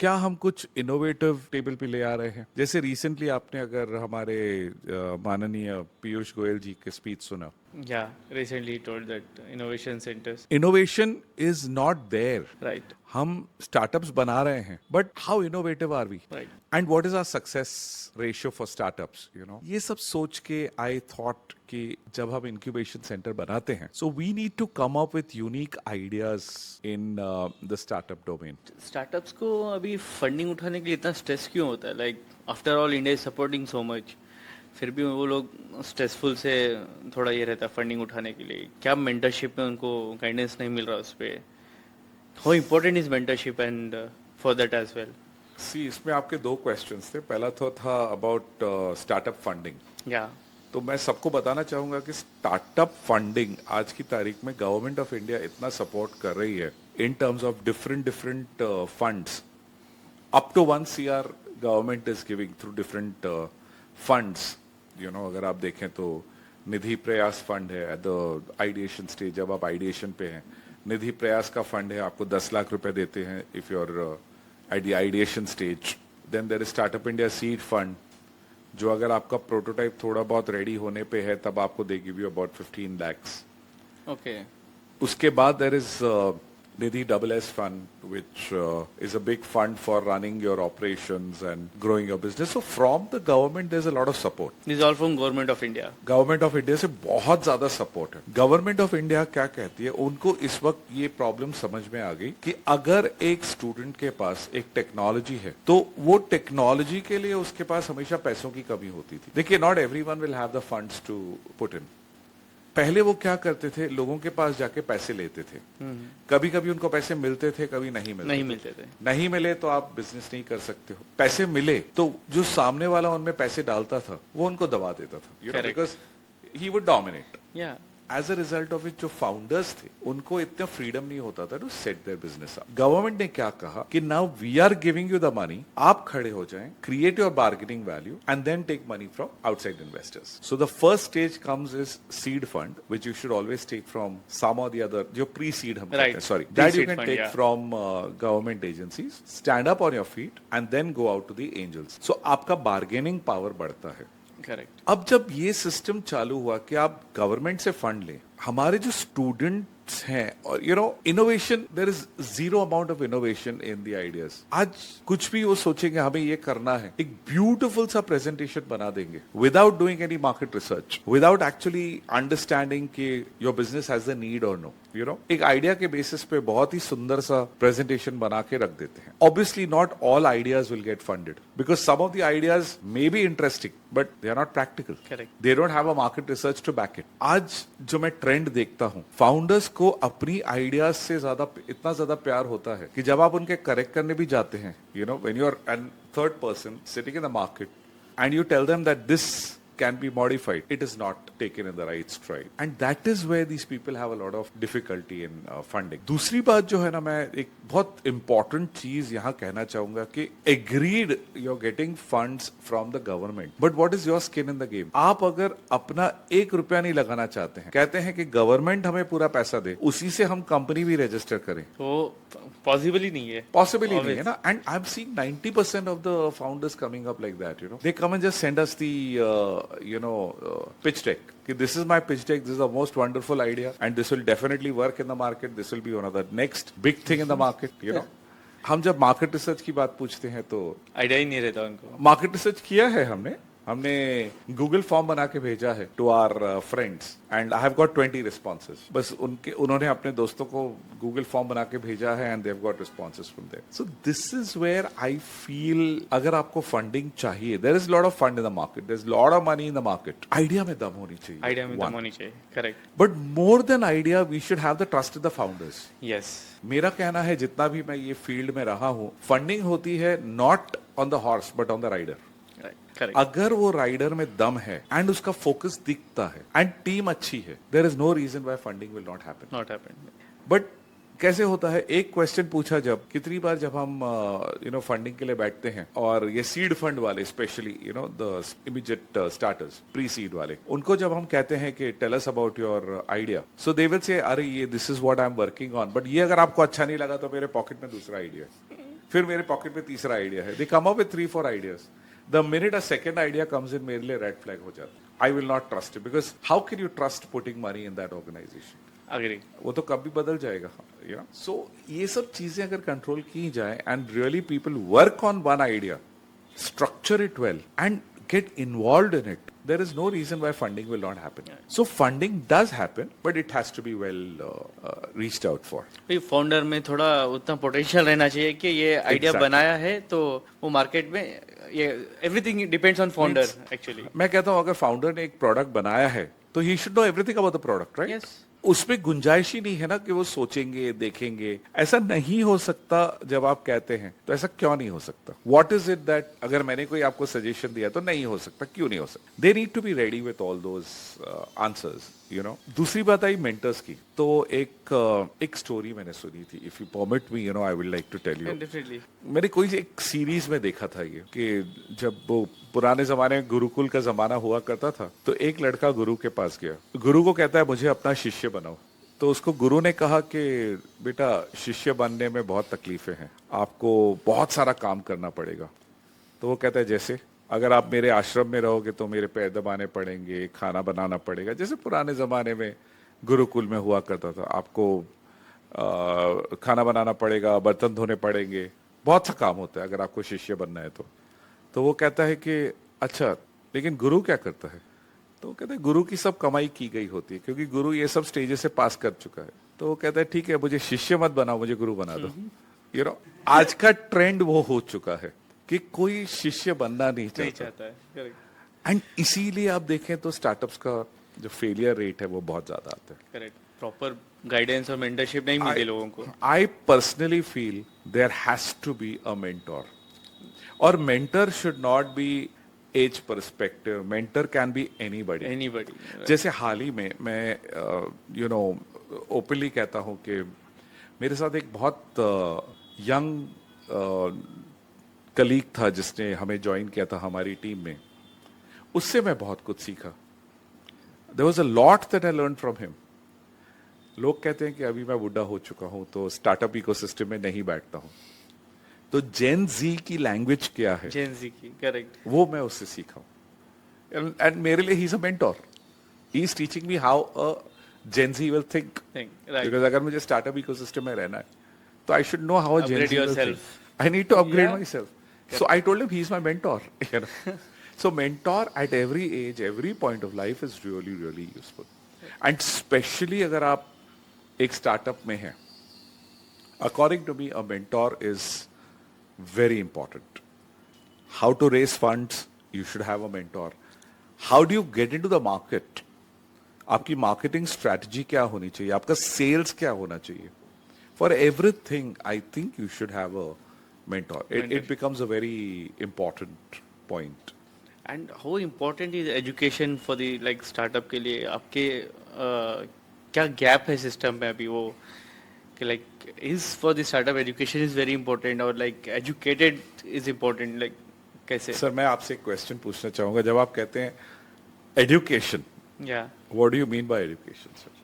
क्या हम कुछ इनोवेटिव टेबल पे ले आ रहे हैं? जैसे रिसेंटली आपने अगर हमारे माननीय पीयूष गोयल जी के स्पीच सुना, Yeah, recently he told that innovation centers. Innovation is not there. Right, हम स्टार्टअप्स बना रहे हैं, but how innovative are we? right. And what is our success ratio for startups? ये सब सोच के आई थॉट कि जब हम इंक्यूबेशन सेंटर बनाते हैं, so we need to come up with unique ideas in the startup domain. Startups को अभी फंडिंग उठाने के लिए इतना स्ट्रेस क्यों होता है? Like after all India is supporting so much, फिर भी वो लोग स्ट्रेसफुल से थोड़ा ये रहता है फंडिंग उठाने के लिए. क्या मेंटरशिप में उनको गाइडेंस नहीं मिल रहा उस पर? How important is mentorship and for that as well? See, इसमें आपके दो क्वेश्चंस थे. पहला तो था अबाउट स्टार्टअप फंडिंग. या तो मैं सबको बताना चाहूंगा कि स्टार्टअप फंडिंग आज की तारीख में गवर्नमेंट ऑफ इंडिया इतना सपोर्ट कर रही है in terms of different funds. Up to 1 CR government is giving through different funds. अगर आप देखें तो निधि प्रयास फंड है एट द आइडिएशन स्टेज. जब आप आइडिएशन पे हैं, निधि प्रयास का फंड है, आपको 10 लाख रुपए देते हैं if you are at the ideation stage. Then there is startup India seed fund, जो अगर आपका प्रोटोटाइप थोड़ा बहुत रेडी होने पे है तब आपको they give you about 15 lakhs. Okay. उसके बाद there is Nidhi SS fund, which is a big fund for running your operations and growing your business. So from the government there's a lot of support. This is all from government of India. Government of India से बहुत ज्यादा support है. Government of India क्या कहती है, उनको इस वक्त ये प्रॉब्लम समझ में आ गई कि अगर एक स्टूडेंट के पास एक टेक्नोलॉजी है तो वो टेक्नोलॉजी के लिए उसके पास हमेशा पैसों की कमी होती थी. देखिए, not everyone will have the funds to put in. पहले वो क्या करते थे, लोगों के पास जाके पैसे लेते थे. कभी कभी उनको पैसे मिलते थे, कभी नहीं मिलते थे. नहीं मिले तो आप बिजनेस नहीं कर सकते हो. पैसे मिले तो जो सामने वाला उनमें पैसे डालता था वो उनको दबा देता था, बिकॉज ही वुड डोमिनेट. या as a result of it जो फाउंडर्स थे उनको इतना फ्रीडम नहीं होता था to set their business up. Government ने क्या कहा कि now we are giving you the money, आप खड़े हो जाएं, create your bargaining value and then take money from outside investors. So the first stage comes is seed fund, which you should always take from सम और the other, जो pre seed हम कहते हैं, sorry, that you can take from government agencies, stand up on your feet and then go out to the angels. So आपका बार्गेनिंग power बढ़ता है. Correct. अब जब ये सिस्टम चालू हुआ कि आप गवर्नमेंट से फंड लें, हमारे जो स्टूडेंट्स हैं, और innovation, there is zero amount of innovation in the ideas. आज कुछ भी वो सोचेंगे हमें ये करना है, एक ब्यूटीफुल सा प्रेजेंटेशन बना देंगे without doing any market research, without actually understanding कि your business has the need और नो. एक आइडिया के बेसिस पे बहुत ही सुंदर सा प्रेजेंटेशन बना के रख देते हैं. Obviously not all ideas will get funded because some of the ideas may be interesting but they are not practical. Correct. They don't have a market research to back it. आज जो मैं trend देखता हूं, founders को अपनी ideas से इतना ज्यादा प्यार होता है कि जब आप उनके करेक्ट करने भी जाते हैं, when you are an third person sitting in the market and you tell them that this can be modified, it is not taken in the right stride, and that is where these people have a lot of difficulty in funding. दूसरी बात जो है ना, मैं एक बहुत important चीज यहाँ कहना चाहूंगा कि agreed you're getting funds from the government, but what is your skin in the game? आप अगर अपना 1 रुपया नहीं लगाना चाहते हैं, कहते हैं कि गवर्नमेंट हमें पूरा पैसा दे, उसी से हम कंपनी भी रजिस्टर करें, तो पॉसिबल ही नहीं है. पॉसिबल ही नहीं है ना. And I am seeing 90% of the founders coming up like that. They come and just send us the pitch deck. This is my pitch deck, this is the most wonderful idea and this will definitely work in the market, this will be one of the next big thing in the market. हम जब market research की बात पूछते हैं तो idea ही नहीं रहता उनको. मार्केट रिसर्च किया है हमने गूगल फॉर्म बना के भेजा है to our friends and I have got 20 responses. बस उन्होंने अपने दोस्तों को गूगल फॉर्म बना के भेजा है and they have got responses from there. So this is where I feel अगर आपको फंडिंग चाहिए, there is lot of fund in the market, there is lot of money in the market. Idea में दम होनी चाहिए. Idea में दम होनी चाहिए. Correct. But more than idea we should have the trust in the founders. Yes. मेरा कहना है, जितना भी मैं ये फील्ड में रहा हूं, फंडिंग होती है not on the horse but on the rider. अगर वो राइडर में दम है एंड उसका फोकस दिखता है एंड टीम अच्छी है, there is no reason why funding will not happen. But कैसे होता है, एक क्वेश्चन पूछा जब, कितनी बार जब हम फंडिंग के लिए बैठते हैं और ये सीड फंड वाले specially the immediate starters, pre seed वाले, उनको जब हम कहते हैं कि tell us about your idea, so they will say अरे ये this is what I am working on, but ये अगर आपको अच्छा नहीं लगा तो मेरे पॉकेट में दूसरा आइडिया. फिर मेरे पॉकेट में तीसरा आइडिया है, they come up with 3-4 ideas, the minute a second idea comes in, मेरे लिए रेड फ्लैग हो जाता है। I will not trust it, because how can you trust putting money in that organisation? Agree. वो तो कभी बदल जाएगा, यू नो। सो ये सब चीजें अगर कंट्रोल की जाए and really people work on one idea, structure it well and get involved in it, there is no reason why funding will not happen. So funding does happen, but it has to be well reached out for. भाई founder में थोड़ा उतना potential रहना चाहिए कि ये idea Exactly. बनाया है तो वो मार्केट में, ये everything depends on founder actually. मैं कहता हूँ अगर फाउंडर ने एक प्रोडक्ट बनाया है तो he should know everything about the product, right? Yes. उसमें गुंजाइश ही नहीं है ना कि वो सोचेंगे देखेंगे, ऐसा नहीं हो सकता। जब आप कहते हैं तो ऐसा क्यों नहीं हो सकता? व्हाट इज इट दैट अगर मैंने कोई आपको सजेशन दिया तो नहीं हो सकता, क्यों नहीं हो सकता? They need to be ready with all those answers, you know. दूसरी बात आई मेंटर्स की, तो एक स्टोरी मैंने सुनी थी, if you permit me, you know, I will like to tell you. Definitely. मैंने कोई एक सीरीज में देखा था ये कि जब वो पुराने जमाने में गुरुकुल का जमाना हुआ करता था, तो एक लड़का गुरु के पास गया, गुरु को कहता है मुझे अपना शिष्य बनाओ। तो उसको गुरु ने कहा कि बेटा शिष्य बनने में बहुत तकलीफें हैं, आपको बहुत सारा काम करना पड़ेगा। तो वो कहता है जैसे, अगर आप मेरे आश्रम में रहोगे तो मेरे पैर दबाने पड़ेंगे, खाना बनाना पड़ेगा, जैसे पुराने जमाने में गुरुकुल में हुआ करता था। आपको खाना बनाना पड़ेगा, बर्तन धोने पड़ेंगे, बहुत सा काम होता है अगर आपको शिष्य बनना है तो वो कहता है कि अच्छा, लेकिन गुरु क्या करता है? तो वो कहता है गुरु की सब कमाई की गई होती है, क्योंकि गुरु ये सब स्टेजेस से पास कर चुका है। तो वो कहता है ठीक है, मुझे शिष्य मत बनाओ, मुझे गुरु बना दो। यू नो, आज का ट्रेंड वो हो चुका है कि कोई शिष्य बनना नहीं चाहता है। करेक्ट। एंड इसीलिए आप देखें तो स्टार्टअप्स का जो फेलियर रेट है वो बहुत ज्यादा आता है। करेक्ट। प्रॉपर गाइडेंस और मेंटरशिप नहीं मिलती लोगों को। I personally feel there has to be a mentor. Or mentor should not be age perspective. Mentor can be anybody. Anybody. जैसे हाल ही में मैं यू नो ओपनली कहता हूँ कि मेरे साथ एक बहुत यंग कलीग था जिसने हमें ज्वाइन किया था हमारी टीम में। उससे मैं बहुत कुछ सीखा। There was a lot that I learned from him. लोग कहते हैं कि अभी मैं बुढ़ा हो चुका हूं तो स्टार्टअप इकोसिस्टम में नहीं बैठता हूं, तो जेन जी की लैंग्वेज क्या है, जेन जी की, करेक्ट, वो मैं उससे सीखा हूं। एंड मेरे लिए he is a mentor. He is teaching me how a gen Z will think. Because अगर मुझे स्टार्टअप इकोसिस्टम में रहना है तो I should know how gen Z will think. I need to upgrade myself. So I told him he is my mentor. So mentor at every age, every point of life is really, really useful. And especially अगर आप एक startup में हैं, according to me, a mentor is very important. How to raise funds, you should have a mentor. How do you get into the market? आपकी marketing strategy क्या होनी चाहिए? आपका sales क्या होना चाहिए? For everything, I think you should have a mentor. It becomes a very important point. And how important is education for the like startup के लिए? आपके क्या गैप है सिस्टम में अभी वो कि like is for the startup education is very important और like educated is important, like कैसे? सर मैं आपसे एक क्वेश्चन पूछना चाहूंगा। जब आप कहते हैं एजुकेशन, या what do you mean by education sir?